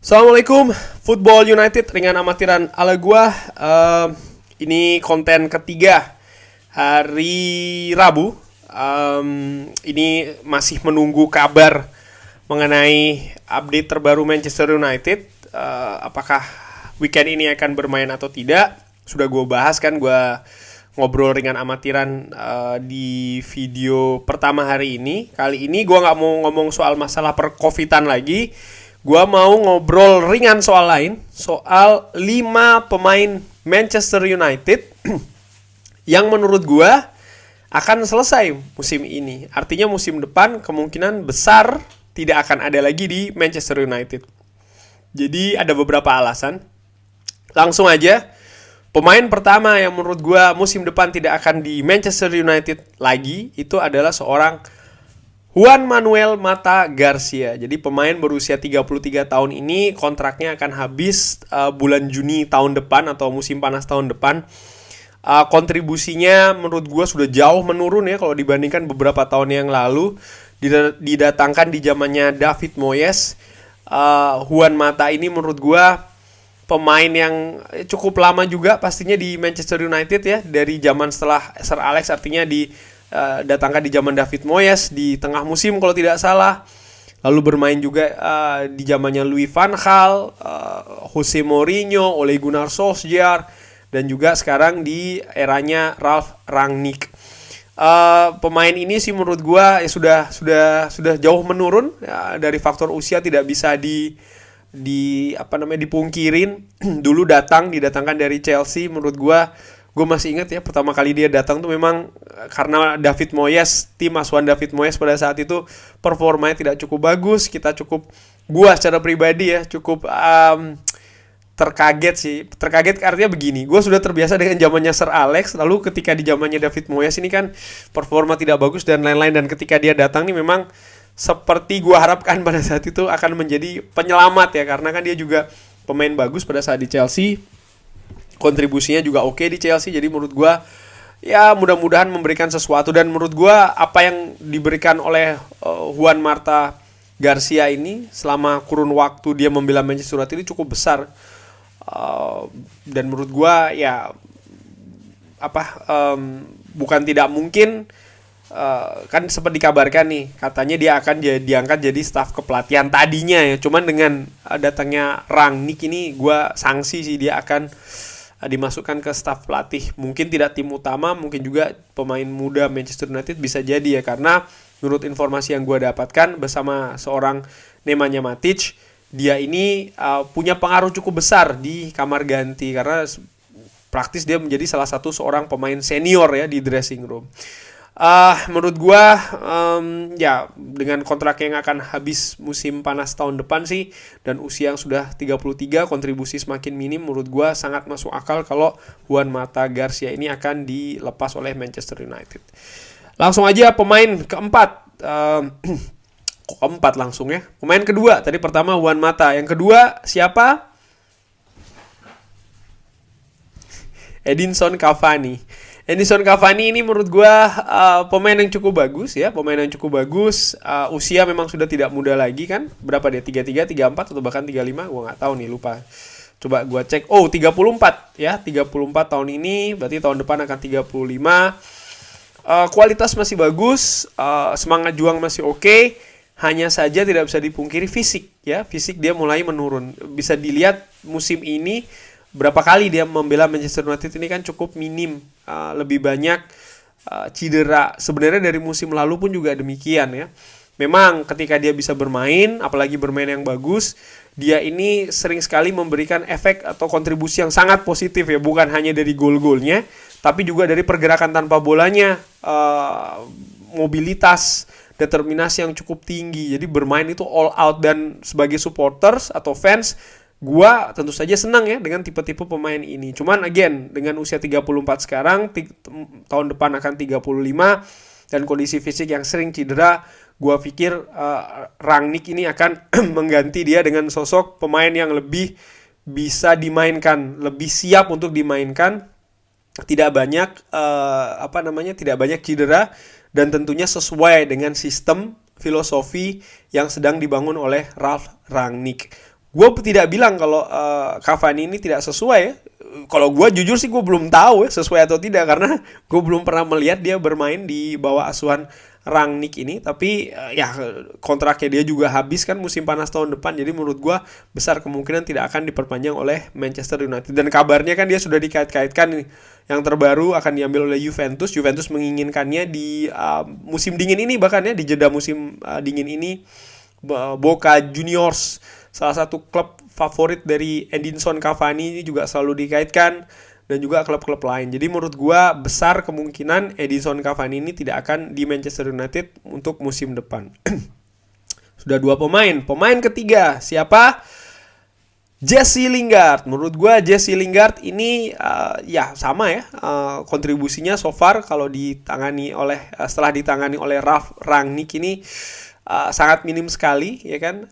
Assalamualaikum, Football United ringan amatiran ala gua. Ini konten ketiga hari Rabu. Ini masih menunggu kabar mengenai update terbaru Manchester United. Apakah weekend ini akan bermain atau tidak? Sudah gue bahas kan, gue ngobrol ringan amatiran di video pertama hari ini. Kali ini gue nggak mau ngomong soal masalah per-covidan lagi. Gua mau ngobrol ringan soal lain, soal 5 pemain Manchester United yang menurut gua akan selesai musim ini. Artinya musim depan kemungkinan besar tidak akan ada lagi di Manchester United. Jadi ada beberapa alasan. Langsung aja, pemain pertama yang menurut gua musim depan tidak akan di Manchester United lagi itu adalah seorang Juan Manuel Mata Garcia. Jadi pemain berusia 33 tahun ini kontraknya akan habis bulan Juni tahun depan atau musim panas tahun depan. Kontribusinya menurut gue sudah jauh menurun ya kalau dibandingkan beberapa tahun yang lalu. Didatangkan di zamannya David Moyes. Juan Mata ini menurut gue pemain yang cukup lama juga pastinya di Manchester United ya. Dari zaman setelah Sir Alex, artinya datangkan di zaman David Moyes di tengah musim kalau tidak salah. Lalu bermain juga di zamannya Louis van Gaal, Jose Mourinho, Ole Gunnar Solskjaer, dan juga sekarang di eranya Ralf Rangnick. Pemain ini sih menurut gua ya sudah jauh menurun ya, dari faktor usia tidak bisa dipungkirin. Dulu didatangkan dari Chelsea, menurut gue masih ingat ya pertama kali dia datang tuh memang karena David Moyes, tim asuhan David Moyes pada saat itu performanya tidak cukup bagus. Gue secara pribadi ya cukup terkaget artinya begini, gue sudah terbiasa dengan zamannya Sir Alex, lalu ketika di zamannya David Moyes ini kan performa tidak bagus dan lain-lain, dan ketika dia datang nih memang seperti gue harapkan pada saat itu akan menjadi penyelamat ya, karena kan dia juga pemain bagus pada saat di Chelsea. Kontribusinya juga oke di Chelsea. Jadi menurut gue ya mudah-mudahan memberikan sesuatu. Dan menurut gue apa yang diberikan oleh Juan Mata Garcia ini selama kurun waktu dia membela Manchester United ini cukup besar. Dan menurut gue ya bukan tidak mungkin, kan sempat dikabarkan nih katanya dia akan diangkat jadi staf kepelatihan tadinya ya. Cuman dengan datangnya Rangnick ini gue sanksi sih dia akan dimasukkan ke staf pelatih. Mungkin tidak tim utama, mungkin juga pemain muda Manchester United bisa jadi ya, karena menurut informasi yang gue dapatkan bersama seorang namanya Matic, dia ini punya pengaruh cukup besar di kamar ganti karena praktis dia menjadi salah satu seorang pemain senior ya di dressing room. Menurut gue ya dengan kontrak yang akan habis musim panas tahun depan sih, dan usia yang sudah 33, kontribusi semakin minim, menurut gue sangat masuk akal kalau Juan Mata Garcia ini akan dilepas oleh Manchester United. Langsung aja pemain keempat. Kok keempat langsung ya? Pemain kedua, tadi pertama Juan Mata, yang kedua siapa? Edinson Cavani ini menurut gue pemain yang cukup bagus ya, usia memang sudah tidak muda lagi kan, berapa dia, 33, 34 atau bahkan 35, gue gak tahu nih, lupa, coba gue cek, 34 ya, 34 tahun ini, berarti tahun depan akan 35. Kualitas masih bagus, semangat juang masih oke, hanya saja tidak bisa dipungkiri fisik dia mulai menurun. Bisa dilihat musim ini berapa kali dia membela Manchester United ini kan cukup minim, lebih banyak cedera. Sebenarnya dari musim lalu pun juga demikian ya. Memang ketika dia bisa bermain, apalagi bermain yang bagus, dia ini sering sekali memberikan efek atau kontribusi yang sangat positif ya, bukan hanya dari gol-golnya, tapi juga dari pergerakan tanpa bolanya, mobilitas, determinasi yang cukup tinggi. Jadi bermain itu all out, dan sebagai supporters atau fans, gua tentu saja senang ya dengan tipe-tipe pemain ini. Cuman again, dengan usia 34 sekarang, tahun depan akan 35, dan kondisi fisik yang sering cedera, gua pikir Rangnick ini akan mengganti dia dengan sosok pemain yang lebih bisa dimainkan, lebih siap untuk dimainkan, tidak banyak cedera, dan tentunya sesuai dengan sistem filosofi yang sedang dibangun oleh Ralf Rangnick. Gue tidak bilang kalau Cavani ini tidak sesuai ya. Kalau gue jujur sih gue belum tahu ya sesuai atau tidak, karena gue belum pernah melihat dia bermain di bawah asuhan Rangnick ini. Tapi ya kontraknya dia juga habis kan musim panas tahun depan, jadi menurut gue besar kemungkinan tidak akan diperpanjang oleh Manchester United. Dan kabarnya kan dia sudah dikait-kaitkan yang terbaru akan diambil oleh Juventus. Juventus menginginkannya di musim dingin ini, bahkan ya di jeda musim dingin ini. Boca Juniors, salah satu klub favorit dari Edinson Cavani, ini juga selalu dikaitkan, dan juga klub-klub lain. Jadi menurut gua besar kemungkinan Edinson Cavani ini tidak akan di Manchester United untuk musim depan. Sudah 2 pemain. Pemain ketiga siapa? Jesse Lingard. Menurut gua Jesse Lingard ini ya sama ya, kontribusinya so far kalau ditangani oleh setelah ditangani oleh Ralf Rangnick ini sangat minim sekali ya kan.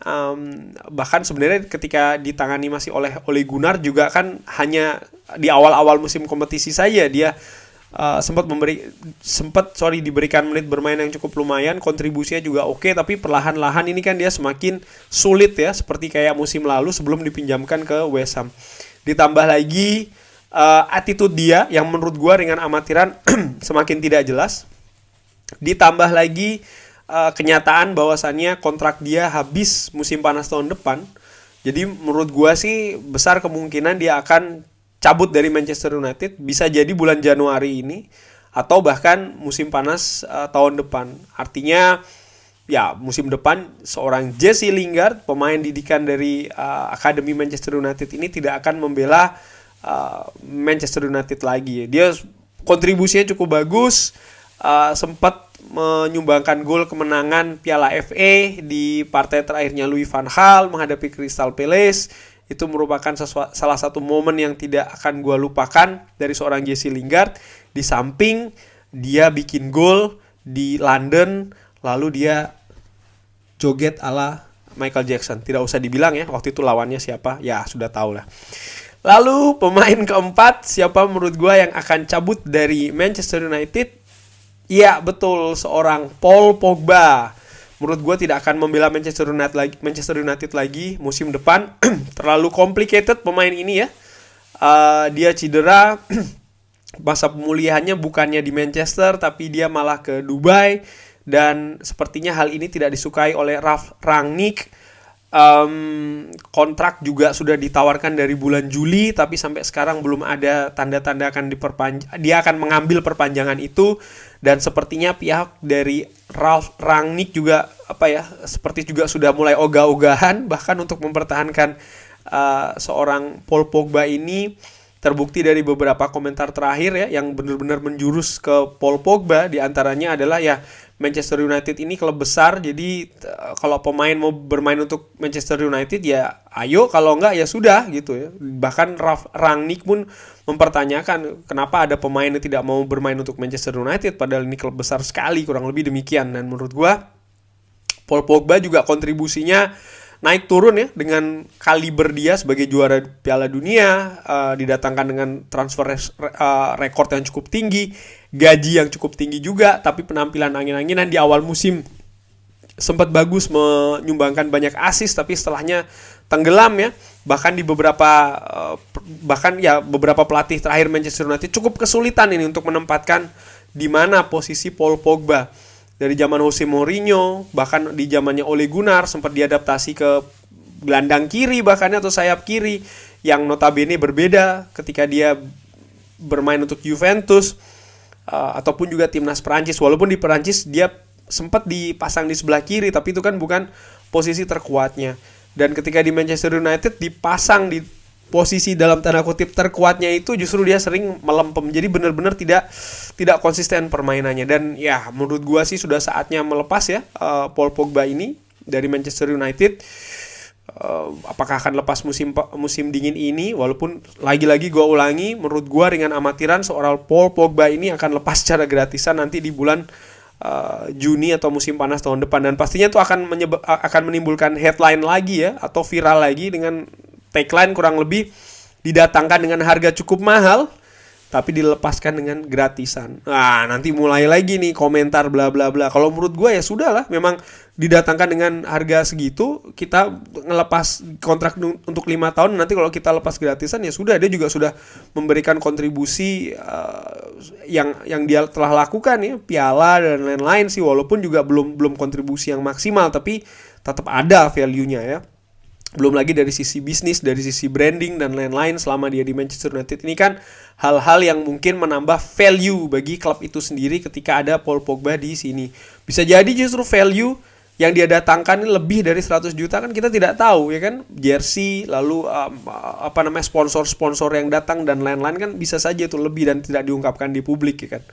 Bahkan sebenarnya ketika ditangani masih oleh Ole Gunnar juga kan hanya di awal-awal musim kompetisi saja dia diberikan menit bermain yang cukup lumayan, kontribusinya juga oke, tapi perlahan-lahan ini kan dia semakin sulit ya, seperti kayak musim lalu sebelum dipinjamkan ke West Ham. Ditambah lagi attitude dia yang menurut gua dengan amatiran semakin tidak jelas. Ditambah lagi kenyataan bahwasannya kontrak dia habis musim panas tahun depan. Jadi menurut gua sih besar kemungkinan dia akan cabut dari Manchester United, bisa jadi bulan Januari ini atau bahkan musim panas tahun depan. Artinya ya musim depan seorang Jesse Lingard, pemain didikan dari akademi Manchester United ini tidak akan membela Manchester United lagi. Dia kontribusinya cukup bagus, sempat menyumbangkan gol kemenangan Piala FA di partai terakhirnya Louis van Gaal menghadapi Crystal Palace. Itu merupakan salah satu momen yang tidak akan gue lupakan dari seorang Jesse Lingard. Di samping dia bikin gol di London, lalu dia joget ala Michael Jackson. Tidak usah dibilang ya waktu itu lawannya siapa, ya sudah tahu lah. Lalu pemain keempat siapa menurut gue yang akan cabut dari Manchester United? Iya betul, seorang Paul Pogba. Menurut gue tidak akan membela Manchester United lagi musim depan. Terlalu complicated pemain ini ya. Dia cedera. Masa pemulihannya bukannya di Manchester, tapi dia malah ke Dubai. Dan sepertinya hal ini tidak disukai oleh Ralf Rangnick. Kontrak juga sudah ditawarkan dari bulan Juli, tapi sampai sekarang belum ada tanda-tanda akan dia akan mengambil perpanjangan itu. Dan sepertinya pihak dari Ralf Rangnick juga seperti juga sudah mulai ogah-ogahan bahkan untuk mempertahankan seorang Paul Pogba ini. Terbukti dari beberapa komentar terakhir ya yang benar-benar menjurus ke Paul Pogba, di antaranya adalah ya Manchester United ini klub besar, jadi kalau pemain mau bermain untuk Manchester United ya ayo, kalau enggak ya sudah gitu ya. Bahkan Ralf Rangnick pun mempertanyakan kenapa ada pemain yang tidak mau bermain untuk Manchester United padahal ini klub besar sekali, kurang lebih demikian. Dan menurut gua Paul Pogba juga kontribusinya naik turun ya, dengan kaliber dia sebagai juara Piala Dunia, didatangkan dengan transfer rekor yang cukup tinggi, gaji yang cukup tinggi juga, tapi penampilan angin-anginan di awal musim sempat bagus, menyumbangkan banyak assist, tapi setelahnya tenggelam ya. Bahkan di beberapa pelatih terakhir Manchester United cukup kesulitan ini untuk menempatkan di mana posisi Paul Pogba. Dari zaman Jose Mourinho, bahkan di zamannya Ole Gunnar sempat diadaptasi ke gelandang kiri bahkan atau sayap kiri, yang notabene berbeda ketika dia bermain untuk Juventus ataupun juga timnas Perancis. Walaupun di Perancis dia sempat dipasang di sebelah kiri, tapi itu kan bukan posisi terkuatnya. Dan ketika di Manchester United dipasang di posisi dalam tanda kutip terkuatnya itu, justru dia sering melempem. Jadi benar-benar tidak konsisten permainannya. Dan ya menurut gua sih sudah saatnya melepas ya Paul Pogba ini dari Manchester United. Apakah akan lepas musim dingin ini? Walaupun lagi-lagi gua ulangi, menurut gua dengan amatiran seorang Paul Pogba ini akan lepas secara gratisan nanti di bulan Juni atau musim panas tahun depan. Dan pastinya itu akan menimbulkan headline lagi ya, atau viral lagi dengan tagline kurang lebih didatangkan dengan harga cukup mahal tapi dilepaskan dengan gratisan. Nah, nanti mulai lagi nih komentar bla bla bla. Kalau menurut gue ya sudah lah, memang didatangkan dengan harga segitu, kita ngelepas kontrak untuk 5 tahun, nanti kalau kita lepas gratisan ya sudah, dia juga sudah memberikan kontribusi yang dia telah lakukan ya, piala dan lain-lain sih, walaupun juga belum kontribusi yang maksimal, tapi tetap ada value-nya ya. Belum lagi dari sisi bisnis, dari sisi branding dan lain-lain selama dia di Manchester United. Ini kan hal-hal yang mungkin menambah value bagi klub itu sendiri ketika ada Paul Pogba di sini. Bisa jadi justru value yang dia datangkan ini lebih dari 100 juta, kan kita tidak tahu ya kan. Jersey, lalu sponsor-sponsor yang datang dan lain-lain, kan bisa saja itu lebih dan tidak diungkapkan di publik ya kan.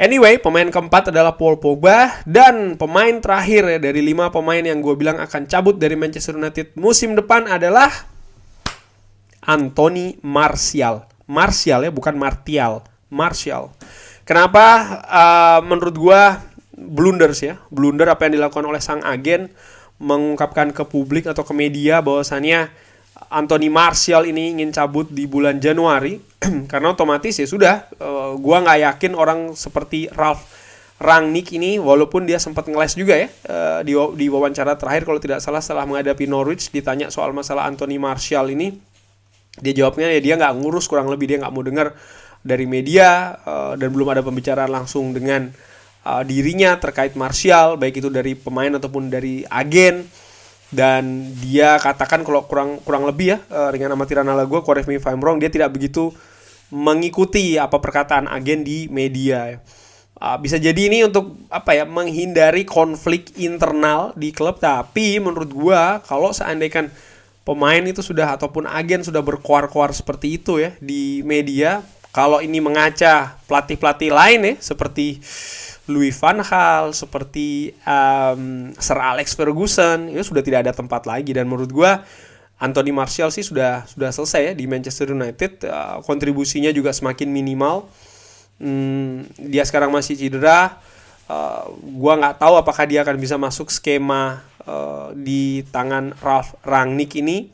Anyway, pemain keempat adalah Paul Pogba. Dan pemain terakhir ya, dari 5 pemain yang gue bilang akan cabut dari Manchester United musim depan adalah Anthony Martial. Martial ya, bukan Martial. Martial. Kenapa? Menurut gue blunders ya. Blunder apa yang dilakukan oleh sang agen, mengungkapkan ke publik atau ke media bahwasannya Anthony Martial ini ingin cabut di bulan Januari. Karena otomatis ya sudah, gua nggak yakin orang seperti Ralf Rangnick ini, walaupun dia sempat ngeles juga ya di wawancara terakhir kalau tidak salah setelah menghadapi Norwich, ditanya soal masalah Anthony Martial ini, dia jawabnya ya dia nggak ngurus, kurang lebih dia nggak mau dengar dari media, dan belum ada pembicaraan langsung dengan dirinya terkait Martial, baik itu dari pemain ataupun dari agen. Dan dia katakan kalau kurang lebih ya, dengan amatiran ala gue, correct me if I'm wrong, dia tidak begitu mengikuti apa perkataan agen di media. Bisa jadi ini untuk menghindari konflik internal di klub. Tapi menurut gue, kalau seandainya pemain itu sudah ataupun agen sudah berkoar-koar seperti itu ya di media, kalau ini mengaca pelatih-pelatih lain ya, seperti Louis van Gaal, seperti Sir Alex Ferguson, itu sudah tidak ada tempat lagi. Dan menurut gue Anthony Martial sih sudah selesai ya di Manchester United. Kontribusinya juga semakin minimal. Dia sekarang masih cedera. Gue nggak tahu apakah dia akan bisa masuk skema di tangan Ralf Rangnick ini.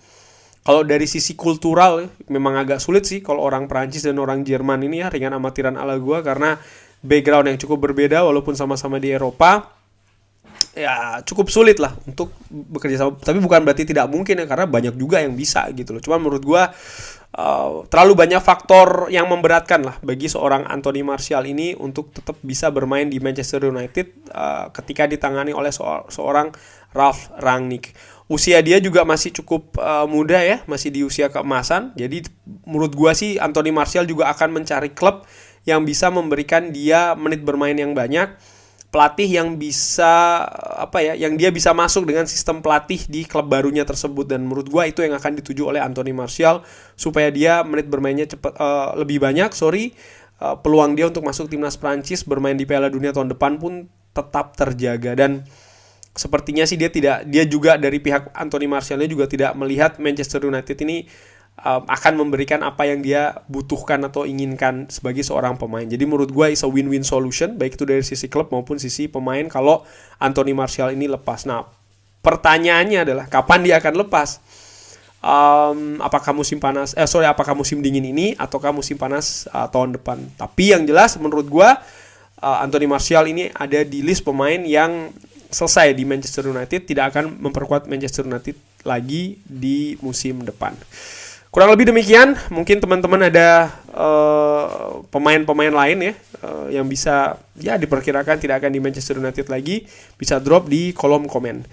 Kalau dari sisi kultural ya, memang agak sulit sih kalau orang Prancis dan orang Jerman ini ya, ringan amatiran ala gue, karena background yang cukup berbeda walaupun sama-sama di Eropa. Ya cukup sulit lah untuk bekerja sama. Tapi bukan berarti tidak mungkin ya, karena banyak juga yang bisa gitu loh. Cuman menurut gue terlalu banyak faktor yang memberatkan lah bagi seorang Anthony Martial ini untuk tetap bisa bermain di Manchester United ketika ditangani oleh seorang Ralf Rangnick. Usia dia juga masih cukup muda ya, masih di usia keemasan. Jadi menurut gue sih Anthony Martial juga akan mencari klub yang bisa memberikan dia menit bermain yang banyak, pelatih yang bisa yang dia bisa masuk dengan sistem pelatih di klub barunya tersebut. Dan menurut gua itu yang akan dituju oleh Anthony Martial, supaya dia menit bermainnya lebih banyak, peluang dia untuk masuk timnas Prancis bermain di Piala Dunia tahun depan pun tetap terjaga. Dan sepertinya sih dia juga dari pihak Anthony Martialnya juga tidak melihat Manchester United ini akan memberikan apa yang dia butuhkan atau inginkan sebagai seorang pemain. Jadi menurut gue is a win-win solution, baik itu dari sisi klub maupun sisi pemain, kalau Anthony Martial ini lepas. Nah, pertanyaannya adalah kapan dia akan lepas? Apakah musim dingin ini ataukah musim panas tahun depan? Tapi yang jelas menurut gue Anthony Martial ini ada di list pemain yang selesai di Manchester United, tidak akan memperkuat Manchester United lagi di musim depan. Kurang lebih demikian. Mungkin teman-teman ada pemain-pemain lain ya yang bisa ya diperkirakan tidak akan di Manchester United lagi, bisa drop di kolom komen.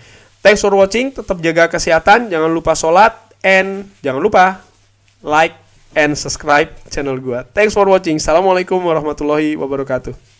Thanks for watching. Tetap jaga kesehatan, jangan lupa sholat, and jangan lupa like and subscribe channel gua. Thanks for watching. Assalamualaikum warahmatullahi wabarakatuh.